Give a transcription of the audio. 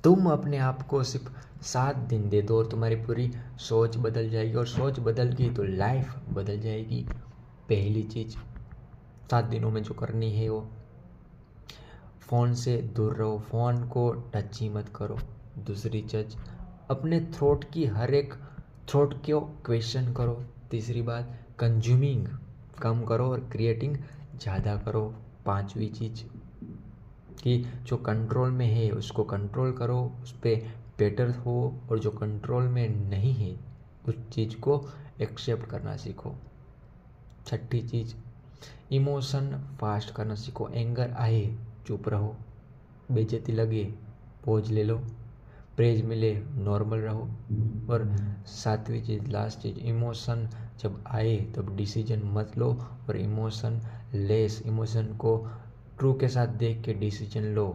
तुम अपने आप को सिर्फ 7 दिन दे दो और तुम्हारी पूरी सोच बदल जाएगी, और सोच बदल गई तो लाइफ बदल जाएगी। पहली चीज़ 7 दिनों में जो करनी है वो, फ़ोन से दूर रहो, फ़ोन को टच ही मत करो। दूसरी चीज़, अपने थॉट की हर एक थॉट को क्वेश्चन करो। तीसरी बात, कंज्यूमिंग कम करो और क्रिएटिंग ज़्यादा करो। पांचवी चीज़ कि जो कंट्रोल में है उसको कंट्रोल करो, उस पर बेटर हो, और जो कंट्रोल में नहीं है उस चीज़ को एक्सेप्ट करना सीखो। छठी चीज़, इमोशन फास्ट करना सीखो। एंगर आए चुप रहो, बेइज्जती लगे पॉज ले लो, प्रेज मिले नॉर्मल रहो। और सातवीं चीज़, लास्ट चीज़, इमोशन जब आए तब डिसीजन मत लो, और इमोशन को ट्रू के साथ देख के डिसीजन लो।